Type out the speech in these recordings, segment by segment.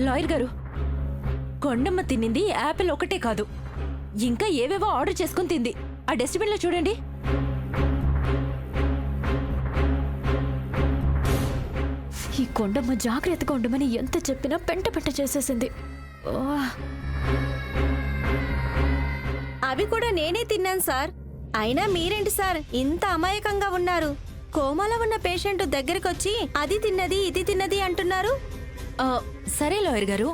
Lawyer గారు, కొండమ్మ తినింది Apple ఒకటే కాదు, ఇంకా ఏవేవో ఆర్డర్ చేసుకుని తింది. ఆ డస్ట్బిన్లో చూడండి. ఈ కొండమ్మ జాగ్రత్తగా ఉండమని ఎంత చెప్పినా పెంట చేసేసింది. అవి కూడా నేనే తిన్నాను సార్. అయినా మీరేంటి సార్ ఇంత అమాయకంగా ఉన్నారు? కోమాలో ఉన్న పేషెంట్ దగ్గరకొచ్చి అది తిన్నది ఇది తిన్నది అంటున్నారు. సరే లాయర్ గారు,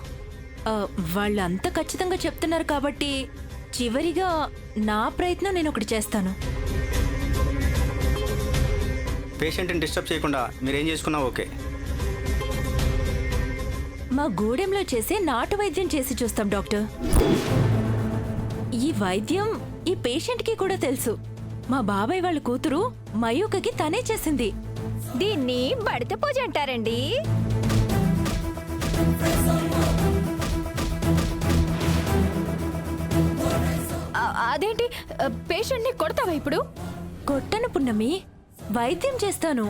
వాళ్ళు అంత ఖచ్చితంగా చెప్తున్నారు కాబట్టి చివరిగా నా ప్రయత్నం నేను ఒకటి చేస్తాను. పేషెంట్ని డిస్టర్బ్ చేయకుండా మీరేం చేసుకున్నా ఓకే. మా గూడెంలో చేసే నాటు వైద్యం చేసి చూస్తాం డాక్టర్. ఈ వైద్యం ఈ పేషెంట్కి కూడా తెలుసు. మా బాబాయ్ వాళ్ళ కూతురు మయూకకి తనే చేసింది. దీన్ని బడిత పూజ అంటారండి. అదేంటి, పేషెంట్ని కొడతావా ఇప్పుడు? కొట్టను పున్నమి, వైద్యం చేస్తాను.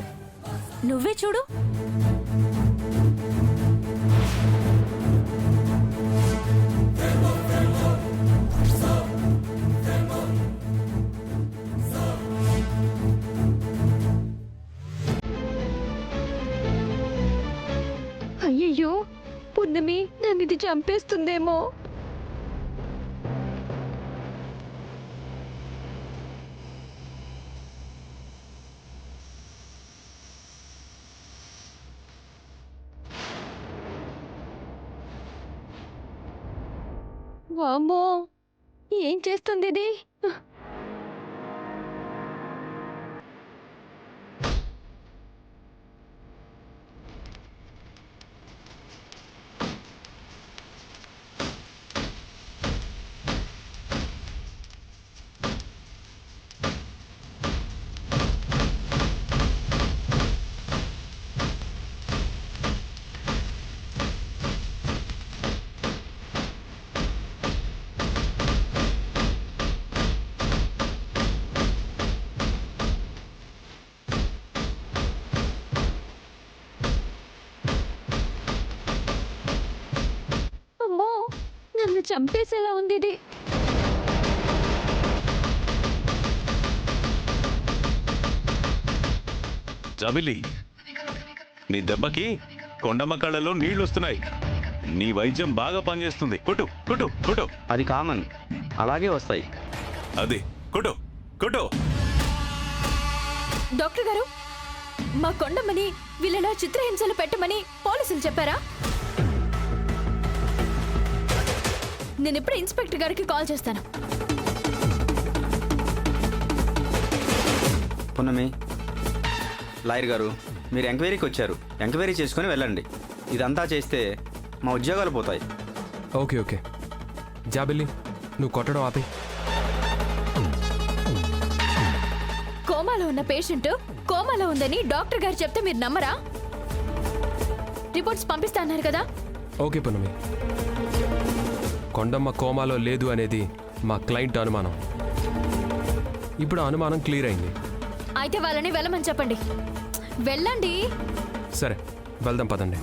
నువ్వే చూడు. అయ్యయ్యో, పున్నమి నన్ను ఇది చంపేస్తుందేమో. వామ్మో, ఏం చేస్తుంది ఇది? అమ్మో, నన్ను చంపేసేలా ఉంది ఇది. జబిలి, నీ దెబ్బకి కొండమ్మ కళ్ళలో నీళ్లొస్తున్నాయి. నీ వైద్యం బాగా పనిచేస్తుంది. కొట్టు కొట్టు కొట్టు. అది కామన్, అలాగే వస్తాయి. అది కొట్టు కొట్టు. డాక్టర్ గారు, మా కొండమ్మని వీళ్ళలా చిత్రహింసలు పెట్టమని పోలీసులు చెప్పారా? నేను ఇప్పుడు ఇన్స్పెక్టర్ గారికి కాల్ చేస్తాను. పున్నమి, లాయర్ గారు, మీరు ఎంక్వైరీకి వచ్చారు. ఎంక్వైరీ చేసుకుని వెళ్ళండి. ఇదంతా చేస్తే మా ఉద్యోగాలు పోతాయి. ఓకే ఓకే జాబిల్లి, నువ్వు కొట్టడం ఆపి. కోమాలో ఉన్న పేషెంట్ కోమాలో ఉందని డాక్టర్ గారు చెప్తే మీరు నమ్మరా? రిపోర్ట్స్ పంపిస్తా అన్నారు కదా. ఓకే పున్నమి, కొండమ్మ కోమాలో లేదు అనేది మా క్లయింట్ అనుమానం. ఇప్పుడు అనుమానం క్లియర్ అయింది. అయితే వాళ్ళని వెళ్ళమని చెప్పండి. వెళ్ళండి. సరే, వెళ్దాం పదండి.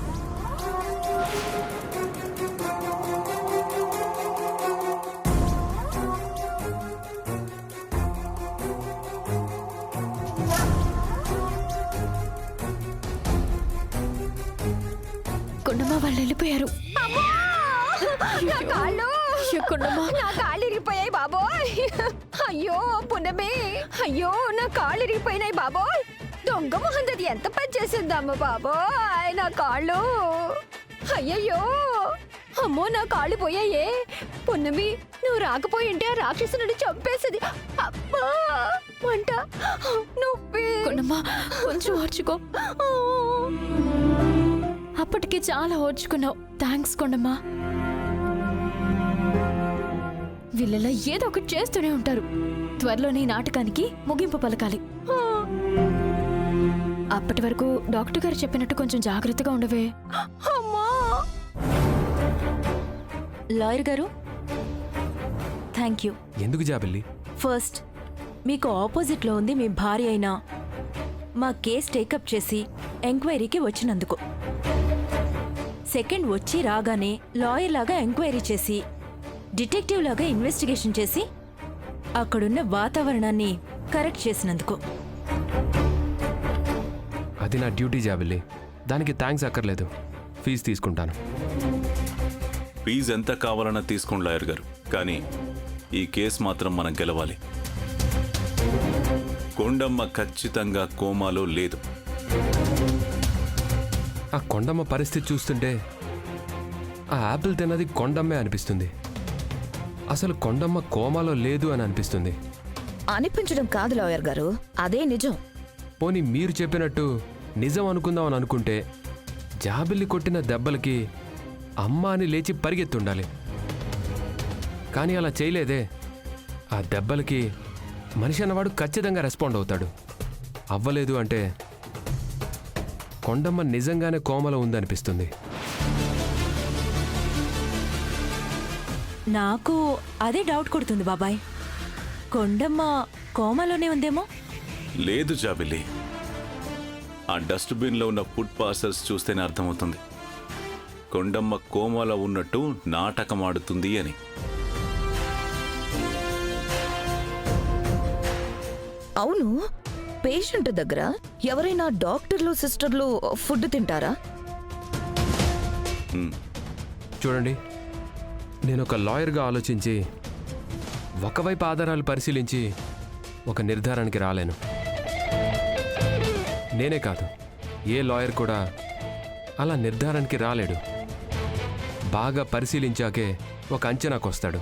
కొండమ్మ వాళ్ళు వెళ్ళిపోయారు. నా కాళ్ళు కొండమ్మ, నా కాళ్ళు ఇరిగిపోయాయి బాబోయ్. అయ్యో పున్నమి, అయ్యో నా కాళ్ళు ఇరిగిపోయినాయి బాబోయ్. దొంగ మొహందది ఎంత పని చేసిందమ్మ బాబోయ్. నా కాళ్ళు, అయ్యయ్యో, అమ్మో నా కాళ్ళు పోయాయే. పున్నమి, నువ్వు రాకపోయింటే ఆ రాక్షసుని చంపేసేది. అబ్బా వంట నొప్పి. కొండమ్మ కొంచెం ఓర్చుకో. అప్పటికి చాలా ఓర్చుకున్నావు. థ్యాంక్స్ కొండమ్మ. వీళ్ళలో ఏదో ఒకటి చేస్తూనే ఉంటారు. త్వరలోనే ఈ నాటకానికి ముగింపు పలకాలి. అప్పటి వరకు డాక్టర్ గారు చెప్పినట్టు కొంచెం జాగ్రత్తగా ఉండవే. అమ్మా, లాయర్ గారు, థ్యాంక్ యూ. ఎందుకు జాబిల్లి? ఫస్ట్, మీకు ఆపోజిట్లో ఉంది మీ భార్య అయినా మా కేస్ టేకప్ చేసి ఎంక్వైరీకి వచ్చినందుకు. సెకండ్ వచ్చి రాగానే లాయర్ లాగా ఎంక్వైరీ చేసి డిటెక్టివ్ లాగా ఇన్వెస్టిగేషన్ చేసి అక్కడున్న వాతావరణాన్ని కరెక్ట్ చేసినందుకు. అది నా డ్యూటీ జాబిల్లి, దానికి థ్యాంక్స్ అక్కర్లేదు. ఫీజు తీసుకుంటాను. ఫీజు ఎంత కావాలన్నా తీసుకోండి లాయర్ గారు, కానీ ఈ కేసు మాత్రం మనం గెలవాలి. కొండమ్మ ఖచ్చితంగా కోమాలో లేదు. ఆ కొండమ్మ పరిస్థితి చూస్తుంటే ఆ యాపిల్ తిన్నది కొండమ్మే అనిపిస్తుంది. అసలు కొండమ్మ కోమాలో లేదు అని అనిపిస్తుంది. అనిపించడం కాదు లాయర్ గారు, అదే నిజం. పోనీ మీరు చెప్పినట్టు నిజం అనుకుందాం అని అనుకుంటే జాబిల్లి కొట్టిన దెబ్బలకి అమ్మ అని లేచి పరిగెత్తుండాలి. కానీ అలా చేయలేదే. ఆ దెబ్బలకి మనిషి అన్నవాడు ఖచ్చితంగా రెస్పాండ్ అవుతాడు. అవ్వలేదు అంటే కొండమ్మ నిజంగానే కోమలో ఉందనిపిస్తుంది. నాకు అదే డౌట్ కొడుతుంది బాబాయ్. కొండమ్మ కోమాలోనే ఉందేమో. లేదు జాబిల్లి, ఆ డస్ట్బిన్లో ఉన్న ఫుడ్ పార్సల్స్ చూస్తేనే అర్థమవుతుంది కొండమ్మ కోమాలో ఉన్నట్టు నాటకం ఆడుతుంది అని. అవును, పేషెంట్ దగ్గర ఎవరైనా డాక్టర్లు సిస్టర్లు ఫుడ్ తింటారా? చూడండి, నేను ఒక లాయర్గా ఆలోచించి ఒకవైపు ఆధారాలు పరిశీలించి ఒక నిర్ధారణకి రాలేను. నేనే కాదు, ఏ లాయర్ కూడా అలా నిర్ధారణకి రాలేడు. బాగా పరిశీలించాకే ఒక అంచనాకు వస్తాడు.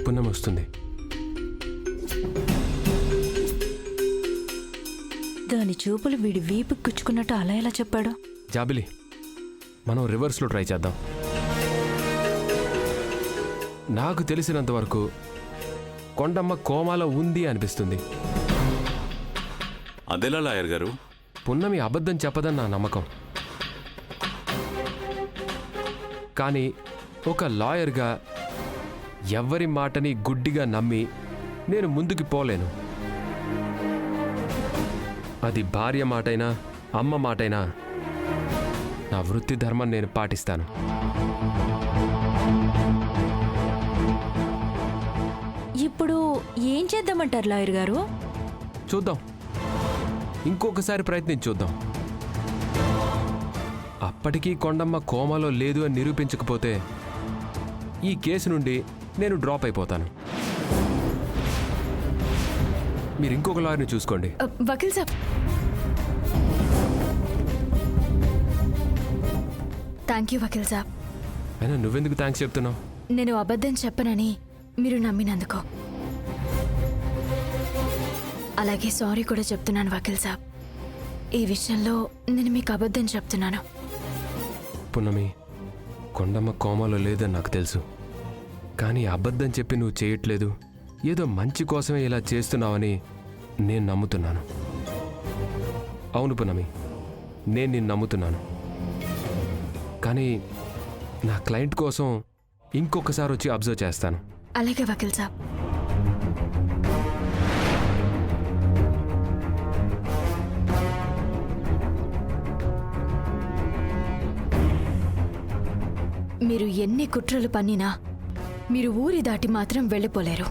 పుణ్యం వస్తుంది. దాని చూపులు వీడి వీపు గుచ్చుకున్నట్టు అలా ఎలా చెప్పాడు? జాబిలి, మనం రివర్స్లో ట్రై చేద్దాం. నాకు తెలిసినంత వరకు కొండమ్మ కోమాలో ఉంది అనిపిస్తుంది. అదెలా లాయర్ గారు? పున్నమి అబద్ధం చెప్పదని నా నమ్మకం. కానీ ఒక లాయర్గా ఎవ్వరి మాటని గుడ్డిగా నమ్మి నేను ముందుకు పోలేను. అది భార్య మాటైనా అమ్మ మాటైనా నా వృత్తి ధర్మం నేను పాటిస్తాను. ఇప్పుడు ఏం చేద్దామంటారు లాయర్ గారు? చూద్దాం, ఇంకొకసారి ప్రయత్నించి చూద్దాం. అప్పటికీ కొండమ్మ కోమాలో లేదు అని నిరూపించకపోతే ఈ కేసు నుండి నేను డ్రాప్ అయిపోతాను. మీరు ఇంకొక లాయర్ని చూసుకోండి. Vakeel Saab, thank you Vakeel Saab. అయినా నువ్వెందుకు థ్యాంక్స్ చెప్తున్నావు? నేను అబద్ధం చెప్పనని మీరు నమ్మినందుకు. అలాగే సారీ కూడా చెప్తున్నాను వకీల్ సాబ్. ఈ విషయంలో నేను మీకు అబద్ధం చెప్తున్నాను. పున్నమి, కొండమ్మ కోమాలో లేదని నాకు తెలుసు. కానీ అబద్ధం చెప్పి నువ్వు చేయట్లేదు, ఏదో మంచి కోసమే ఇలా చేస్తున్నావని నేను నమ్ముతున్నాను. అవును పున్నమి, నేను నిన్ను నమ్ముతున్నాను. కానీ నా క్లయింట్ కోసం ఇంకొకసారి వచ్చి అబ్జర్వ్ చేస్తాను. అలాగే వకీల్ సాబ్. మీరు ఎన్ని కుట్రలు పన్నినా మీరు ఊరి దాటి మాత్రం వెళ్ళిపోలేరు.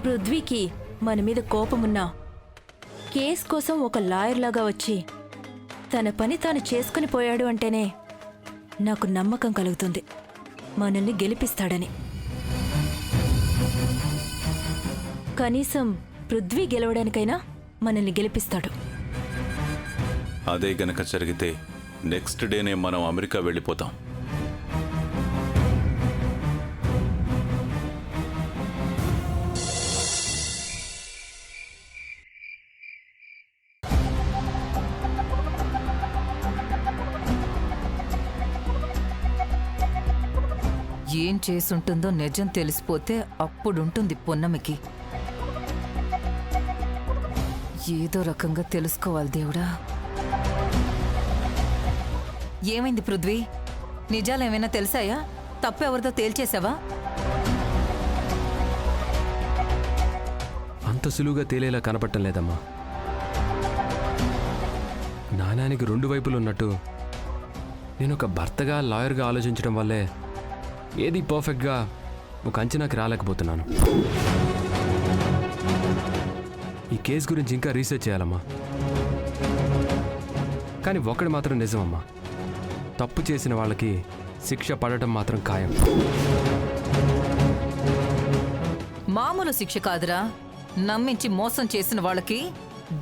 పృథ్వీకి మన మీద కోపమున్నా కేస్ కోసం ఒక లాయర్ లాగా వచ్చి తన పని తాను చేసుకుని పోయాడు అంటేనే నాకు నమ్మకం కలుగుతుంది మనల్ని గెలిపిస్తాడని. కనీసం పృథ్వీ గెలవడానికైనా మనల్ని గెలిపిస్తాడు. అదే గనక జరిగితే నెక్స్ట్ డేనే మనం అమెరికా వెళ్ళిపోతాం. ఏం చేసుంటుందో నిజం తెలిసిపోతే అప్పుడుంటుంది పున్నమికి. ఏదో రకంగా తెలుసుకోవాలి దేవుడా. ఏమైంది పృథ్వీ? నిజాలేమైనా తెలిసాయా? తప్పు ఎవరితో తేల్చేసావా? అంత సులువుగా తేలేలా కనపడటం లేదమ్మా. నాణానికి రెండు వైపులు ఉన్నట్టు నేను ఒక భర్తగా లాయర్గా ఆలోచించడం వల్లే ఏది పర్ఫెక్ట్గా ఒక అంచనాకి రాలేకపోతున్నాను. ఈ కేసు గురించి ఇంకా రీసెర్చ్ చేయాలమ్మా. కానీ ఒకటి మాత్రం నిజమమ్మా, తప్పు చేసిన వాళ్ళకి శిక్ష పడటం మాత్రం ఖాయం. మామూలు శిక్ష కాదురా, నమ్మించి మోసం చేసిన వాళ్ళకి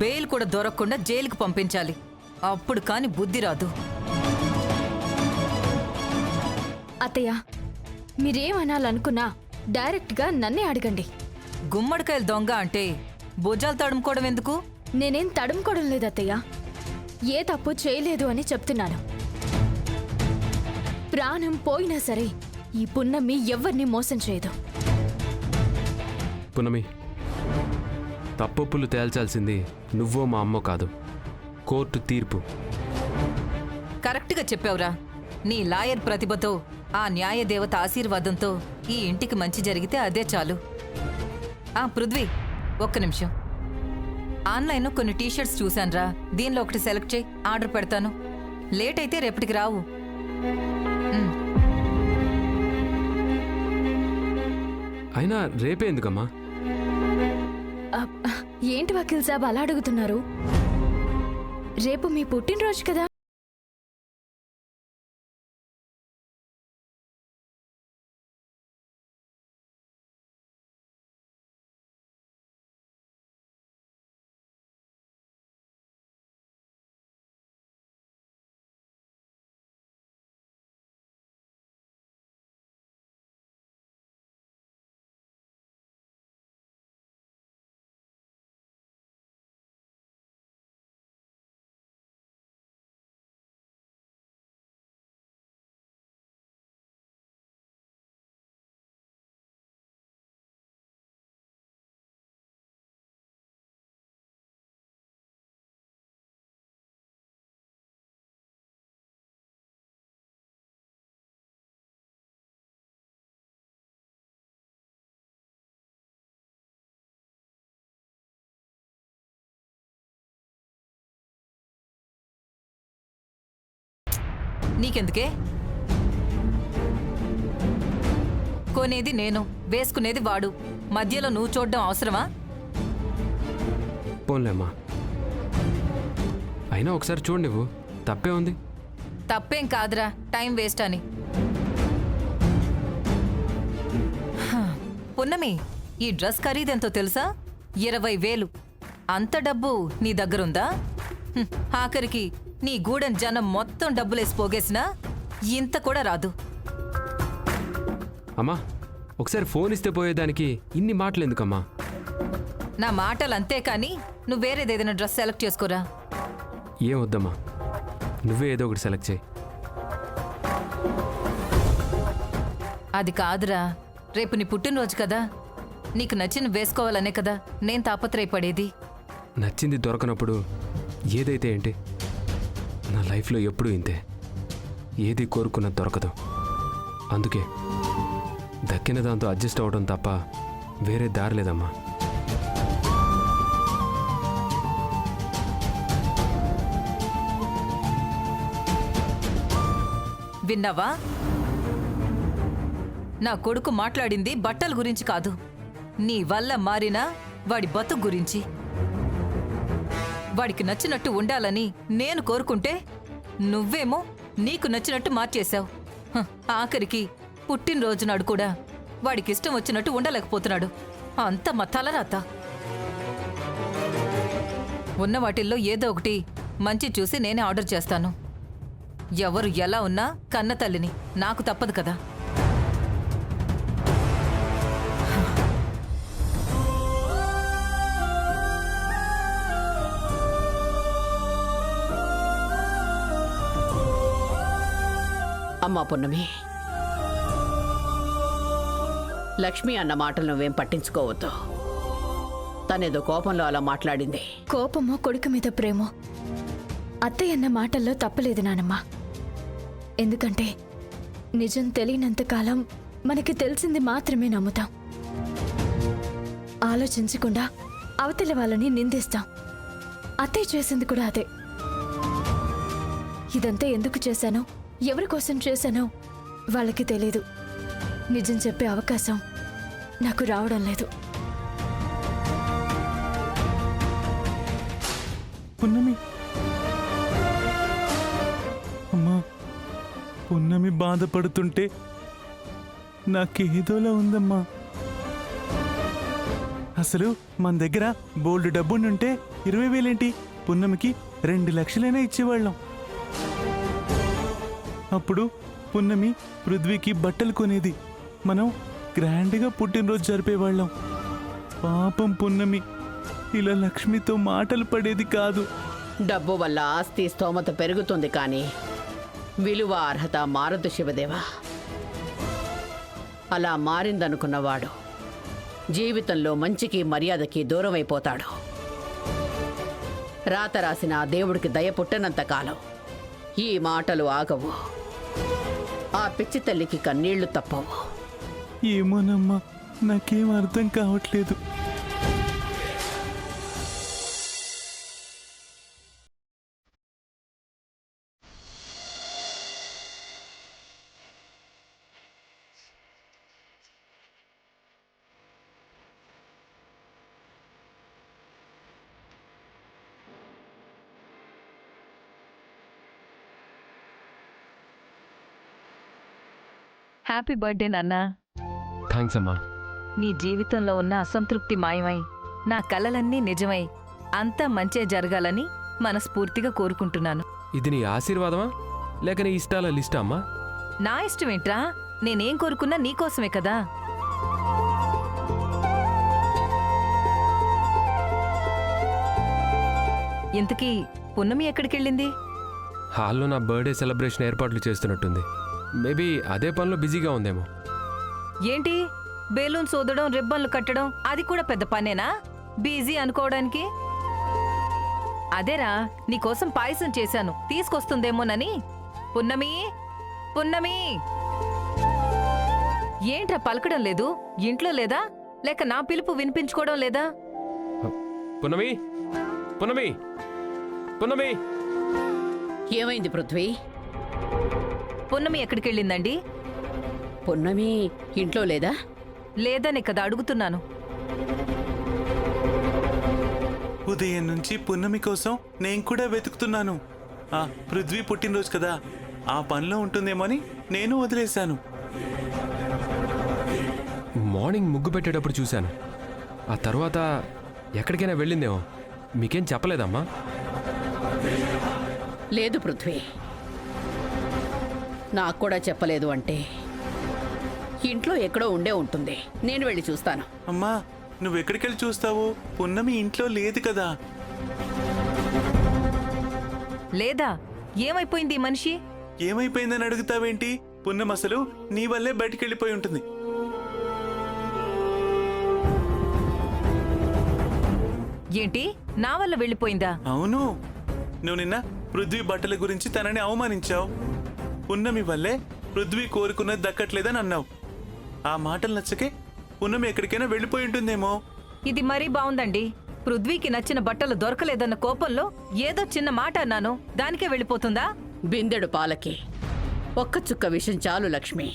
బెయిల్ కూడా దొరకకుండా జైలుకు పంపించాలి. అప్పుడు కాని బుద్ధి రాదు. అత్తయ్య, మీరేమనాలనుకున్నా డైరెక్ట్గా నన్నే అడగండి. గుమ్మడికాయలు దొంగ అంటే భుజాలు తడుముకోవడం ఎందుకు? నేనేం తడుముకోవడం లేదు అత్తయ్య, ఏ తప్పు చేయలేదు అని చెప్తున్నాను. ప్రాణం పోయినా సరే ఈ పున్నమి ఎవరిని మోసం చేయదు. పున్నమి, తప్పొప్పులు తేల్చాల్సింది నువ్వో మా అమ్మో కాదు, కోర్టు తీర్పు. కరెక్ట్గా చెప్పావురా. నీ లాయర్ ప్రతిభతో, ఆ న్యాయదేవత ఆశీర్వాదంతో ఈ ఇంటికి మంచి జరిగితే అదే చాలు. పృథ్వీ, ఒక్క నిమిషం. ఆన్లైన్లో కొన్ని టీషర్ట్స్ చూశానురా, దీనిలో ఒకటి సెలెక్ట్ చేయి, ఆర్డర్ పెడతాను. లేట్ అయితే రేపటికి రావు. అయినా రేపే ఎందుకమ్మా? ఏంటి వకీల్ సాబ్ అలా అడుగుతున్నారు? రేపు మీ పుట్టినరోజు కదా. నీకెందుకే? కొనేది నేను, వేసుకునేది వాడు. మధ్యలో నువ్వు చూడడం అవసరమా? పోన్లేమ్మా, అయినా ఒకసారి చూడు, నువ్వు తప్పే ఉంది. తప్పేం కాదురా, టైం వేస్ట్ అని. పున్నమి, ఈ డ్రెస్ ఖరీదెంతో తెలుసా? 20,000. అంత డబ్బు నీ దగ్గరుందా? ఆఖరికి నీ గూడెం జనం మొత్తం డబ్బులేసి పోగేసినా ఇంత కూడా రాదు. అమ్మా, ఒకసారి ఫోన్ ఇస్తే పోయేదానికి ఇన్ని మాటలు ఎందుకమ్మా? నా మాటలు అంతే కానీ నువ్వు వేరేదేదైనా డ్రెస్ సెలెక్ట్ చేసుకోరా. ఏం వద్దమ్మా, నువ్వే ఏదో ఒకటి సెలెక్ట్ చేయి. అది కాదురా, రేపు నీ పుట్టినరోజు కదా, నీకు నచ్చిన వేసుకోవాలనే కదా నేను తాపత్రయపడేది. నచ్చింది దొరకనప్పుడు ఏదైతే ఏంటి? నా లైఫ్లో ఎప్పుడూ ఇంతే, ఏది కోరుకున్నది దొరకదు. అందుకే దక్కిన దాంతో అడ్జస్ట్ అవ్వడం తప్ప వేరే దారి లేదమ్మా. విన్నావా? నా కొడుకు మాట్లాడింది బట్టల గురించి కాదు, నీ వల్ల మారిన వాడి బతుకు గురించి. వాడికి నచ్చినట్టు ఉండాలని నేను కోరుకుంటే నువ్వేమో నీకు నచ్చినట్టు మార్చేశావు. ఆఖరికి పుట్టినరోజు నాడు కూడా వాడికిష్టం వచ్చినట్టు ఉండలేకపోతున్నాడు. అంత మా తలరాత. ఉన్న వాటిల్లో ఏదో ఒకటి మంచి చూసి నేనే ఆర్డర్ చేస్తాను. ఎవరు ఎలా ఉన్నా కన్న తల్లిని, నాకు తప్పదు కదా. అమ్మా పున్నమి, లక్ష్మి అన్న మాటలు నువ్వేం పట్టించుకోవద్దు. తనేదో కోపంలో అలా మాట్లాడింది. కోపమో కొడుకు మీద ప్రేమో అత్తయ్య అన్న మాటల్లో తప్పలేదు నానమ్మ. ఎందుకంటే నిజం తెలియనంతకాలం మనకి తెలిసింది మాత్రమే నమ్ముతాం. ఆలోచించకుండా అవతలి వాళ్ళని నిందిస్తాం. అత్తయ్య చేసింది కూడా అదే. ఇదంతా ఎందుకు చేశానో, ఎవరి కోసం చేశానో వాళ్ళకి తెలీదు. నిజం చెప్పే అవకాశం నాకు రావడం లేదు. పున్నమి, అమ్మా, పున్నమి బాధపడుతుంటే నాకేదోలా ఉందమ్మా. అసలు మన దగ్గర బోల్డ్ డబ్బుండుంటే 20,000 ఏంటి, పున్నమికి 2 లక్షలైనా ఇచ్చేవాళ్ళం. అప్పుడు పున్నమి పృథ్వీకి బట్టలు కొనేది, మనం గ్రాండ్గా పుట్టినరోజు జరిపేవాళ్ళం. పాపం పున్నమి ఇలా లక్ష్మితో మాటలు పడేది కాదు. డబ్బు వల్ల ఆస్తి స్తోమత పెరుగుతుంది కానీ విలువ అర్హత మారదు శివదేవా. అలా మారిందనుకున్నవాడు జీవితంలో మంచికి మర్యాదకి దూరమైపోతాడు. రాత రాసిన ఆ దేవుడికి దయ పుట్టనంతకాలం ఈ మాటలు ఆగవు. ఆ పిచ్చి తల్లికి కన్నీళ్లు తప్పవు. ఏమోనమ్మా, నాకేం అర్థం కావట్లేదు. హ్యాపీ బర్త్డే నాన్నా. థ్యాంక్స్ అమ్మా. నీ జీవితంలో ఉన్న అసంతృప్తి మాయమై నా కలలన్నీ నిజమై అంతా మంచే జరగాలని మనస్ఫూర్తిగా కోరుకుంటున్నాను. ఇది నీ ఆశీర్వాదమా లేక నీ ఇష్టాల లిస్టా అమ్మా? నా ఇష్టమేంట్రా, నేనేం కోరుకున్నా నీకోసమే కదా. ఇంతకీ పున్నమి ఎక్కడికెళ్ళింది? హాల్లో నా బర్త్డే సెలబ్రేషన్ ఏర్పాట్లు చేస్తున్నట్టుంది. మేబీ అదే పనిలో బిజీగా ఉందేమో. ఏంటి బెలూన్స్ ఊదడం, రిబ్బన్లు కట్టడం, అది కూడా పెద్ద పనేనా బిజీ అనుకోవడానికి? అదేరా నీకోసం పాయసం చేశాను, తీసుకొస్తుందేమోనని. పున్నమి, పున్నమి, ఏంట్రా పలకడం లేదు? ఇంట్లో లేదా లేక నా పిలుపు వినిపించుకోవడం లేదా? పున్నమి, పున్నమి, పున్నమి. ఏమైంది పృథ్వీ? పున్నమి ఎక్కడికెళ్ళిందండి? పున్నమి ఇంట్లో లేదా? లేదని కదా అడుగుతున్నాను. ఉదయం నుంచి పున్నమి కోసం నేను కూడా వెతుకుతున్నాను. ఆ పృథ్వీ పుట్టినరోజు కదా, ఆ పనిలో ఉంటుందేమోని నేను వదిలేశాను. మార్నింగ్ ముగ్గు పెట్టేటప్పుడు చూశాను. ఆ తర్వాత ఎక్కడికైనా వెళ్ళిందేమో. మీకేం చెప్పలేదమ్మా? లేదు పృథ్వీ, నాకు కూడా చెప్పలేదు అంటే ఇంట్లో ఎక్కడో ఉండే ఉంటుంది. నేను వెళ్ళి చూస్తాను. అమ్మా, నువ్వెక్కడికెళ్ళి చూస్తావు? పున్నమి ఇంట్లో లేదు కదా. లేదా? ఏమైపోయింది ఈ మనిషి? ఏమైపోయిందని అడుగుతావేంటి? పున్నమి అసలు నీ వల్లే బయటికెళ్ళిపోయి ఉంటుంది. ఏంటి నా వల్ల వెళ్ళిపోయిందా? అవును, నువ్వు నిన్న పృథ్వీ బట్టల గురించి తనని అవమానించావు. పున్నమి వల్లే పృథ్వీ కోరుకున్నది దక్కట్లేదని అన్నావు. ఆ మాటలు నచ్చకే పున్నమి ఎక్కడికైనా వెళ్ళిపోయి ఉంటుందేమో. ఇది మరీ బావుందండి. పృథ్వీకి నచ్చిన బట్టలు దొరకలేదన్న కోపంలో ఏదో చిన్న మాట అన్నాను, దానికే వెళ్ళిపోతుందా? బిందెడు పాలకి ఒక్క చుక్క విషం చాలు లక్ష్మి.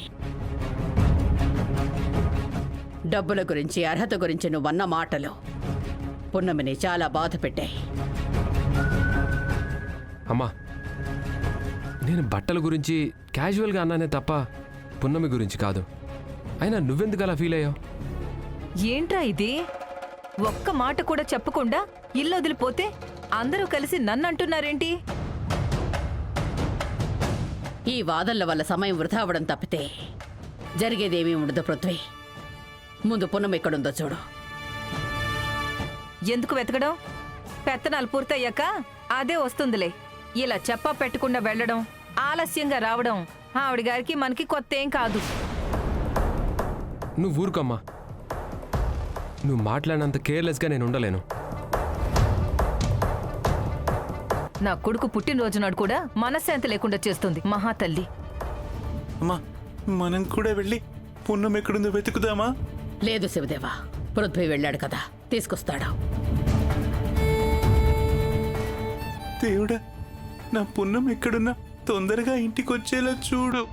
డబ్బుల గురించి, అర్హత గురించి నువ్వన్న మాటలు పున్నమిని చాలా బాధ పెట్టాయి. అమ్మా, నేను బట్టల గురించి క్యాజువల్గా అన్నానే తప్ప పున్నమి గురించి కాదు. అయినా నువ్వెందుకు అలా ఫీల్ అయ్యావు? ఏంట్రా ఇది? ఒక్క మాట కూడా చెప్పకుండా ఇల్లు వదిలిపోతే అందరూ కలిసి నన్ను అంటున్నారేంటి? ఈ వాదనల వల్ల సమయం వృధా అవ్వడం తప్పితే జరిగేదేమీ ఉండదు పృథ్వీ. ముందు పున్నమి ఎక్కడుందో చూడు. ఎందుకు వెతకడం? పెత్తనాలు పూర్తయ్యాక అదే వస్తుందిలే. ఇలా చెప్పా పెట్టకుండా వెళ్ళడం, ఆలస్యంగా రావడం ఆవిడ గారికి మనకి కొత్త ఏం కాదు. నువ్వు ఊరుకోమ్మా. నువ్వు మాట్లాడినంత కేర్లెస్గా నేను ఉండలేను. నా కొడుకు పుట్టినరోజు నాడు కూడా మనశ్శాంతి లేకుండా చేస్తుంది మహాతల్లి. అమ్మా మనం కూడా వెళ్ళి పున్నం ఎక్కడుందో వెతుకుదామా? లేదు శివదేవా, పృథ్వీ వెళ్ళాడు కదా, తీసుకొస్తాడు. దేవుడా, నా పున్నం ఎక్కడున్నా తొందరగా ఇంటికి వచ్చేలా చూడు.